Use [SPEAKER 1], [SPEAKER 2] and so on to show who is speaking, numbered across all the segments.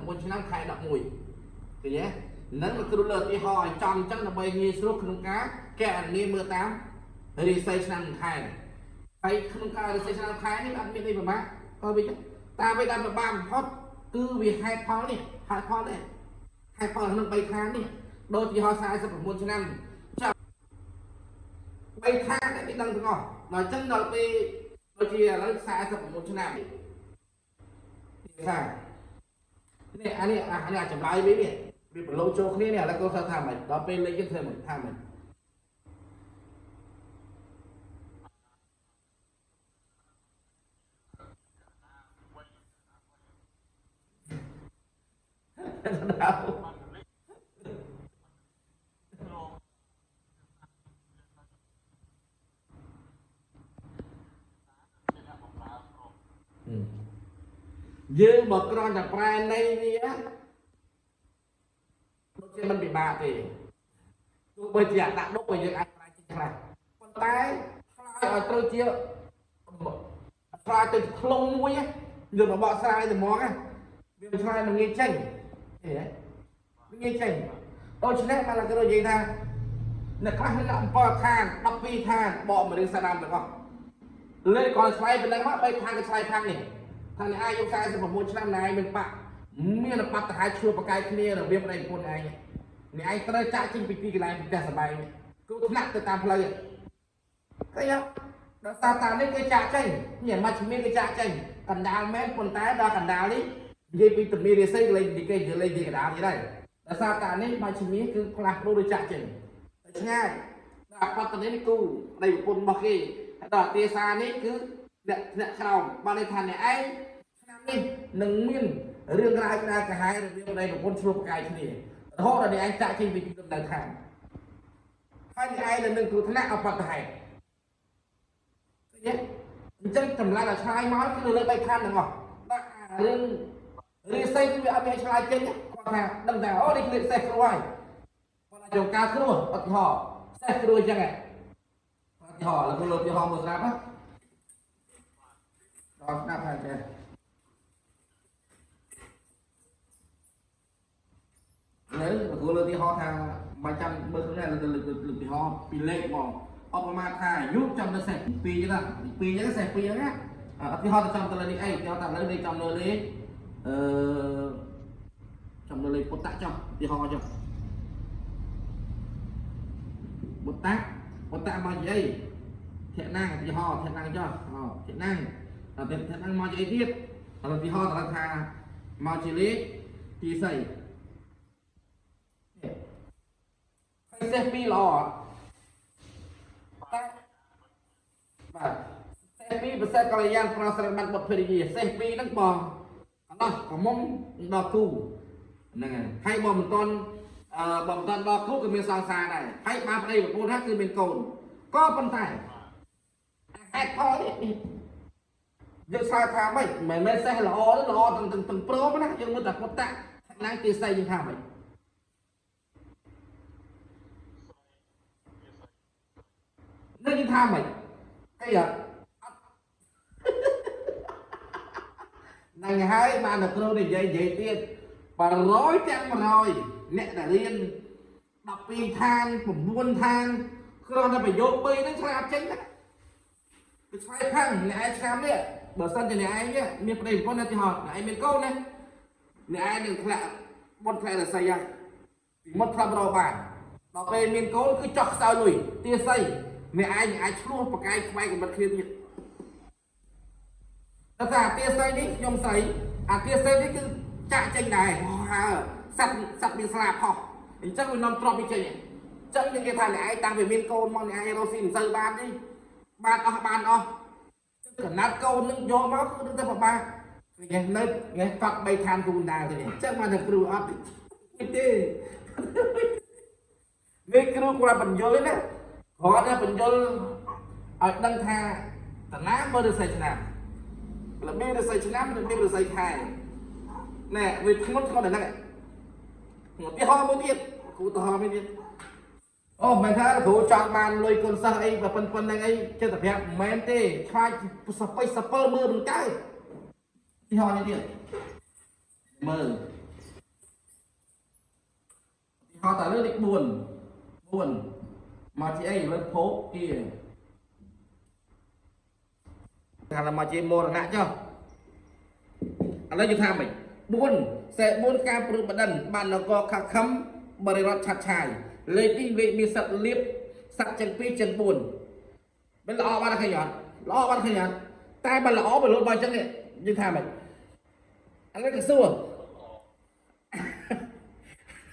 [SPEAKER 1] 4ឆ្នាំខែ11ឃើញទេនឹងគ្រូលើកទីហោឲ្យចំអញ្ចឹងដើម្បីងាយស្រួលក្នុងការកែអនាមើលតាមរីស័យឆ្នាំខែហើយក្នុងការរីស័យឆ្នាំខែនេះអត់មានអីប្រមាថក៏វាតាមវាដល់ប្របាបំផុតគឺវាហេតុផលនេះហេតុផលនេះហេតុផលក្នុង3ខាងនេះដូចទីហោ49ឆ្នាំចាប់3ខាងនេះដឹងទាំងអស់ដល់អញ្ចឹងដល់ពេលដូចជាឥឡូវ49ឆ្នាំនេះថានេះអានេះចម្លើយវិញនេះវាប្រឡូកចូលគ្នានេះឥឡូវគាត់ថាម៉េចដល់ពេលលេខយើងធ្វើមិនថាម៉េចយើងបើគ្រាន់តែប្រែនៃវាដូចជាមិនពិបាកទេទោះបីជាដាក់ដុកក៏យើងអាចប្រែចេញខ្លះប៉ុន្តែឆ្លើយឲ្យត្រូវជាឆ្លើយទៅខ្លងមួយយើងបកស្រាយទៅហ្មងវាឆ្លើយមិនងាយចេញឃើញទេងាយចេញដូច្នេះបានគេនិយាយថាអ្នកខ្លះនឹង7ខាន12ខានបកមករឿងសាដាមទាំងអស់លេខគាត់ឆ្លើយប៉ុណ្ណឹងមក3ខានក៏ឆ្លើយខាងនេះថាអ្នកអាយុ46ឆ្នាំណែមានបាក់មានបាត់ទៅហើយឈ្លោះប្រកែកគ្នារបៀបប្តីប្រពន្ធឯងអ្នកឯងត្រូវចាក់ចេញពីទីកន្លែងផ្ទះសបាយគឺថ្នាក់ទៅតាមផ្លូវឃើញទេដល់សារតានេះគេចាក់ចេញនេះមកជំនាញគេចាក់ចេញកណ្ដាលមែនប៉ុន្តែដល់កណ្ដាលនេះនិយាយពីទំនីរិស័យលេងទីគេលេងទីកណ្ដាលនេះដែរដល់សារតានេះមកជំនាញគឺផ្លាស់ប្ដូរចាក់ចេញទៅឆ្ងាយដល់អបតនេះគូប្តីប្រពន្ធរបស់គេដល់ទាសានេះគឺអ្នកក្រោមបានន័យថាអ្នកឯងឆ្នាំនេះនឹងមានរឿងរ៉ាវក្តៅក្រហាយរវាងប្តីប្រពន្ធឆ្លោះប្រកែកគ្នារហូតដល់អ្នកឯងចាក់ចេញពីទីដំណើរខាងហើយអ្នកឯងនឹងគ្រោះថ្នាក់អបតហេតុឃើញទេអញ្ចឹងតម្លៃឲ្យឆ្លើយមកគឺលើ3ខាងទាំងអស់ដាក់រឿងរីស័យគឺវាអត់មានឆ្លើយចេញគាត់ថាដឹងតែអូនេះគឺសេះគ្រួហើយគាត់អាចយកការគ្រួអត់ហោសេះគ្រួអញ្ចឹងហ៎អត់ហោឥឡូវលោកទីហោមកស្រាប់ណាដល់ស្ដាប់ហើយចេះលើគ្រូលើទីហោថាមិនចាំមើលខ្លួនឯងលើទីហោពីលេខមកអបប្រមាណថាអាយុចាំទៅសេះ2ចឹងណា2ចឹងសេះ2ចឹងណាអត់ទីហោទៅចាំទៅលើនេះអីគេថាឥឡូវនេះចាំលើលេខចាំលើលេខពុតៈចុះទីហោចុះពុតៈមកនិយាយធាក់ណាងទីហោធាក់ណាងចុះធាក់ណាងតែធាក់ណាងមកនិយាយទៀតឥឡូវទីហោតើថាមកជាលេខទីស្អីហើយសេះ2ល្អតែបាទសេះ2ប្រសិទ្ធកល្យានប្រស្រ័យបានបុព្វភរិយាសេះ2ហ្នឹងបងអត់កុំដល់គូហ្នឹងហើយបងមិនតាន់ដល់គូក៏មានសង្សារដែរហើយបានប្តីប្រពន្ធថាគឺមានកូនក៏ប៉ុន្តែហេតុផលនេះយើងស្គាល់ថាម៉េចមិនមែនសេះល្អទាំងព្រមណាយើងមើលតែពុតៈណាងទាស័យយើងថាម៉េចនឹងយើងថាម៉េចអីហ្នឹងហើយបានតែគ្រូនិយាយទៀត100ទាំង100អ្នកដែលរៀន12ឋាន9ឋានគ្រាន់តែប្រយោគ3ហ្នឹងឆ្លើយអត់ចេញណាវាឆ្លើយខាងអ្នកឯងឆ្នាំនេះបើសិនជាអ្នកឯងមានប្តីប្រពន្ធណាទីហោអ្នកឯងមានកូនណាអ្នកឯងនឹងធ្លាក់បុតធ្លាក់រស័យហើយពីមុតធ្លាប់រកបានដល់ពេលមានកូនគឺចោះខ្សោយលុយទាស័យអ្នកឯងអាចឆ្លោះប្រកែកក្បែរកំបិតគ្នាទៀតតែថាទាស័យនេះខ្ញុំស្រីអាទាស័យនេះគឺចាក់ចេញដែរហើសัตว์មានស្លាបហោះអញ្ចឹងវានាំទ្រព្យវាចេញអញ្ចឹងយើងគេថាអ្នកឯងតាំងពីមានកូនមកអ្នកឯងរស់ស៊ីមិនសូវបានទេបានអស់កណាត់កូននឹងយកមកគឺនឹងទៅប្របាឃើញនៅថ្ងៃកត់3ឋានគូនដែរទេអញ្ចឹងមកតែគ្រូអត់ទេនេះគ្រូគាត់បញ្យល់ណាគាត់តែបញ្យល់ឲ្យដឹងថាតាណាមើលរស័យឆ្នាំរបៀបរស័យឆ្នាំរបៀបរស័យខែណែវាធ្ងន់ដល់ហ្នឹងឧទាហរណ៍មួយទៀតគ្រូឧទាហរណ៍មួយទៀតអូមិនថាគ្រូចង់បានលុយគុណសិស្សអីប៉ុណ្្នឹងអីចិត្តប្រាប់មិនមែនទេខ្លាចសពិសពិលមើលមិនកើតឧទាហរណ៍នេះទៀតមើល ta lưỡi định buồn mà chị ấy lên phố kia là mà chị mua là ngã chưa anh lấy cho tham mình buồn sẽ buồn ca bự bật đần bạn nó có khắc khấm bờ rọt chặt chài lấy đi vị mi sạch liếp sạch chân pi chân buồn bên lọ bạn khai nhọn tai bạn lọ bởi lộn bao chân này như tham mình anh lấy cái xua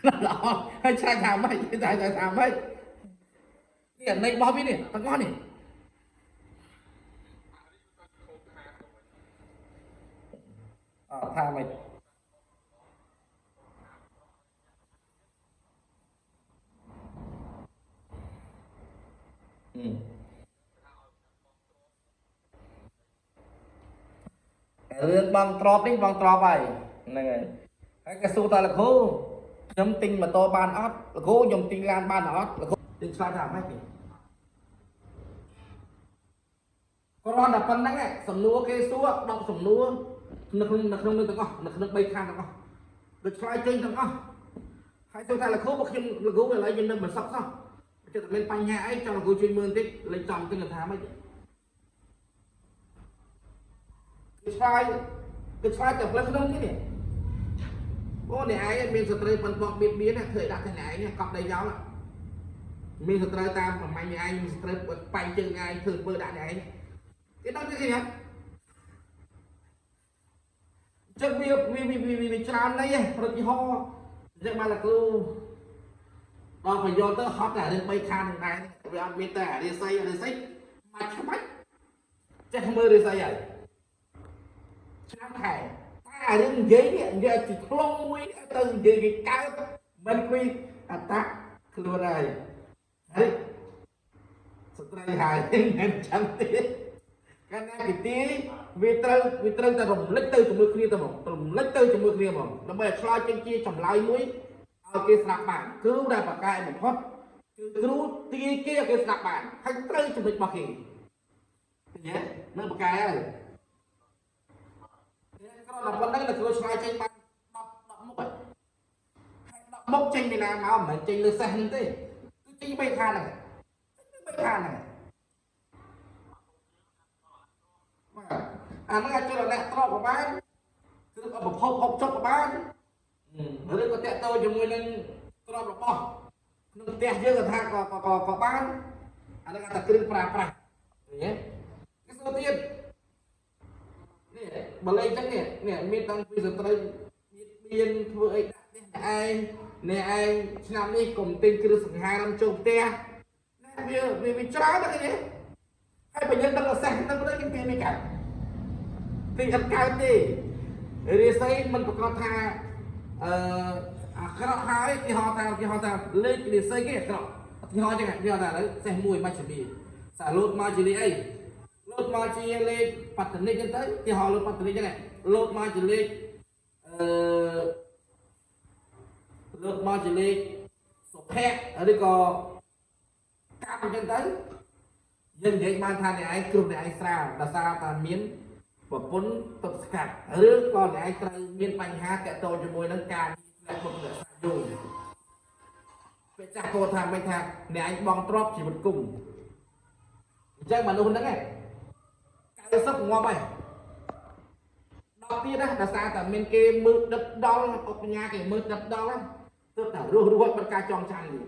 [SPEAKER 1] lọ hay trai tham mấy trai tham mấy cái này bao biết này tao ngon này tham màyរឿងបងទ្របនេះបងទ្របហើយហ្នឹងហើយហើយគេសួរតើលោកគ្រូខ្ញុំទិញម៉ូតូបានអត់លោកគ្រូខ្ញុំទិញឡានបានអត់លោកគ្រូទិញឆ្លើយថាម៉េចគេគាត់រត់តែប៉ុណ្្នឹងសំណួរគេសួរ10សំណួរនៅក្នុងនឹងទាំងអស់នៅក្នុង3ខាងទាំងអស់ដូចឆ្លើយចេញទាំងអស់ហើយសួរថាលោកគ្រូបើខ្ញុំលោកគ្រូឥឡូវខ្ញុំនឹងមិនសក់សោះចិត្តតែមានបញ្ហាអីចង់លោកគ្រូជួយមើលបន្តិចលេខចំទិញថាម៉េចគេឆ្លើយតែផ្លឹកក្នុងនេះអូអ្នកឯងមានសត្រូវប៉ុនបោកបៀតបៀនឃើញដាក់តែអ្នកឯងកប់ដីចោលមានសត្រូវតាមប្រមាញ់អ្នកឯងមានសត្រូវបាញ់ជើងឯងធ្វើធ្វើដាក់អ្នកឯងគេដឹងទេគេហ៎ចឹងវាច្រើនណៃរត់យីហោអញ្ចឹងបានលោកគ្រូដល់បញ្យល់ទៅហត់តែរឿង3ខាននឹងដែរវាអត់មានតែរាសីមកច្បាច់ចេះមើលរាសីហើយឆ្នាំខែតែរឿងនិយាយនេះនិយាយពីខ្លងមួយទៅនិយាយពីកើតមិនពីអត្តខ្លួនហើយហើយស្ត្រីហើយមិនចាំទេកាលណាពីទីវាត្រូវតែរំលឹកទៅជាមួយគ្នាទៅហ្មងរំលឹកទៅជាមួយគ្នាហ្មងដើម្បីឲ្យឆ្លើយចេញជាចម្លើយមួយឲ្យគេស្ដាប់បានគ្រូដែលបកកែបំផុតគឺគ្រូទាយគេឲ្យគេស្ដាប់បានហើយត្រូវចំណុចរបស់គេឃើញទេនៅបកកែហើយគ្រាន់តែប៉ុណ្្នឹងតែគ្រូឆ្លើយចេញបាន10មុខហើយហើយ10មុខចេញពីណាមកមិនមែនចេញលើសេះហ្នឹងទេគឺចេញ3ខាងហ្នឹងអាហ្នឹងអាចចូលអ្នកត្រកក៏បានគឺប្រភពហុកចុកក៏បានឬក៏តាក់ទងជាមួយនឹងក្របរបស់ក្នុងផ្ទះយើងក៏ថាក៏បានអាហ្នឹងតែគ្រឿងប្រើប្រាស់ឃើញទេគេសួរទៀតនេះបលេងចឹងនេះមានតាំងពីស្ត្រីមានធ្វើអីដាក់ផ្ទះអ្នកឯងឆ្នាំនេះកុំទិញគ្រឿងសង្ហារឹមចូលផ្ទះវាច្រើនណាស់នេះហើយបើយើងដឹងប្រសាសន៍ទៅទៅយើងពីមិនកើតទីអត់កើតទេរាសីមិនប្រកាសថាអាក្រក់ហើយគេហៅថាលេខរាសីគេអាក្រក់គេហៅចឹងគេហៅថាឥឡូវសេះមួយមកជាសាលូតមកជាលេខអីលូតមកជាលេខបតនិកចឹងទៅគេហៅលូតបតនិកចឹងលូតមកជាលេខលូតមកជាលេខសុភ័ក្រឬក៏កាប់អញ្ចឹងទៅយើងនិយាយបានថាអ្នកឯងគ្រប់អ្នកឯងស្រាលដោយសារតែមានប្រពន្ធទប់ស្កាត់ឬក៏អ្នកឯងត្រូវមានបញ្ហាតាក់ទងជាមួយនឹងការផ្លែបុករក្សាយូរពេលចាស់គាត់ថាមិនថាអ្នកឯងបងទ្របជីវិតគុំអញ្ចឹងមនុស្សហ្នឹងឯង90ងាប់ហើយដល់ទៀតណាដោយសារតែមានគេមើលដិតដល់អបញ្ញាគេមើលដិតដល់ទើបតែរស់បាត់ការចងចាំនេះ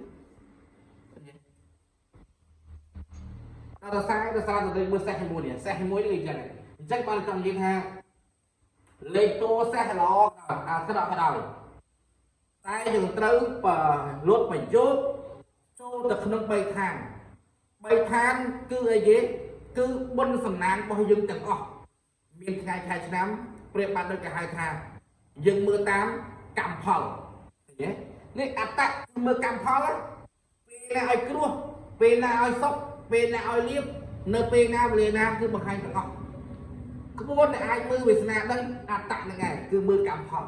[SPEAKER 1] ដោយសារតែមើលសេះមួយនេះសេះមួយនេះអញ្ចឹងបានចង់និយាយថាលេខតួសេះល្អអាក្រក់ក៏ដោយតែយើងត្រូវលុតបញ្ចូលចូលទៅក្នុង3ឋានគឺអីគេគឺបុណ្យសំណាងរបស់យើងទាំងអស់មានថ្ងៃខែឆ្នាំប្រៀបបានដូចគេហៅថាយើងមើលតាមកម្មផលឃើញទេនេះអត្តគឺមើលកម្មផលពេលណាឲ្យគ្រោះពេលណាឲ្យសុខពេលណាឲ្យលៀបនៅពេលណាវេលាណាគឺបង្ហាញទាំងអស់ក្បួនដែលអាចមើលវាសនាដឹងអត្តហ្នឹងឯងគឺមើលកម្មផល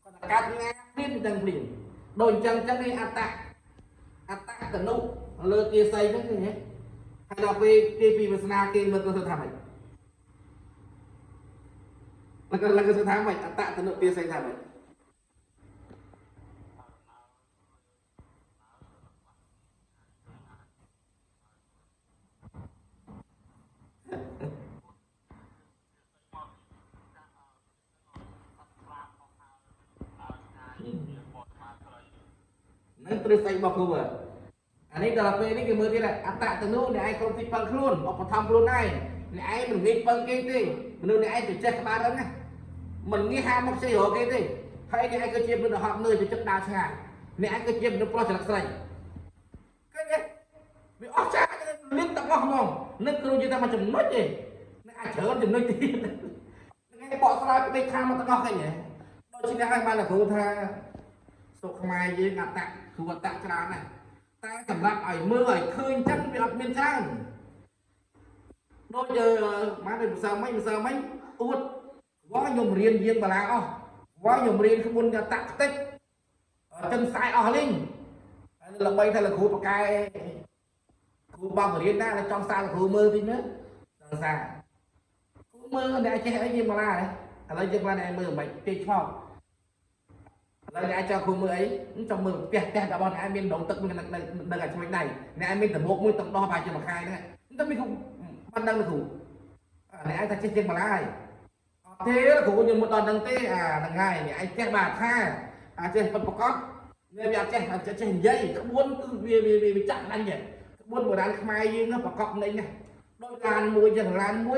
[SPEAKER 1] គាត់កើតថ្ងៃព្រៀនដឹងព្រៀនដូចអញ្ចឹងនេះអត្តតនុលើទាស័យហ្នឹងឃើញទេហើយដល់ពេលគេពីវាសនាគេមើលទៅថាម៉េចឡើងគេថាម៉េចអត្តតនុទាស័យថាម៉េច នឹងទ្រឹស្ដីរបស់គ្រូអានេះដល់ពេលនេះគេមើលទៀតអត្តតនុអ្នកឯងគ្រប់ទីពឹងខ្លួនឧបត្ថម្ភខ្លួនឯងអ្នកឯងមិនងាយពឹងគេទេមនុស្សអ្នកឯងទៅចេះក្បាលរឹងណាមិនងាយហាមកជ័យរកគេទេហើយអ្នកឯងក៏ជាមនុស្សហត់នឿយទៅចិត្តដើរឆ្ងាយអ្នកឯងក៏ជាមនុស្សប្រុសចរិតស្រីឃើញទេវាអស់ចាលៀនទាំងអស់ហ្មងនឹងគ្រូនិយាយតែមួយចំណុចទេនឹងអាចច្រើនចំណុចទៀតនឹងឯងបកស្រាយពីខាងមកទាំងអស់ឃើញទេដូចជាអ្នកឯងបានគ្រូថាសុខខ្មែរយើងអត្តគ្រូអត្តច្រើនណាស់តែសម្រាប់ឲ្យមើលឲ្យឃើញចឹងវាអត់មានច្រើនដូចមកដូចម្សិលមិញអួតវ៉ាខ្ញុំរៀនយាងបាឡាអស់វ៉ាខ្ញុំរៀនក្បួនអត្តខ្ទេចចិនខ្សែអស់លីងហើយដើម្បីថាលោកគ្រូបកែគ្រូបងរៀនណាចង់សារលោកគ្រូមើលតិចមើលចង់សារគ្រូមើលអ្នកចេះអីយាងបាឡាឥឡូវយើងបានអ្នកមើលមិនពេកឆ្មោកឥឡូវអ្នកចង់គ្រូមើលអីចង់មើលផ្ទះរបស់អ្នកមានដងទឹកនឹងអាចឆ្វេងដៃអ្នកមានដបោកមួយទឹកដោះបាយជាមួយខែហ្នឹងតែមានគ្រូបានដឹងលោកគ្រូអ្នកថាចេះជាងបាឡាហើយអត់ទេគ្រូខ្ញុំមិនដល់ដឹងទេអាហ្នឹងហើយអ្នកឯងចេះបាទថាចេះពិតប្រកបវាអត់ចេះនិយាយក្បួនគឺវាចាក់ដាច់ទេក្បួនបុរាណខ្មែរយើងប្រកបនៃណាដោយឡានមួយចឹងឡានមួយ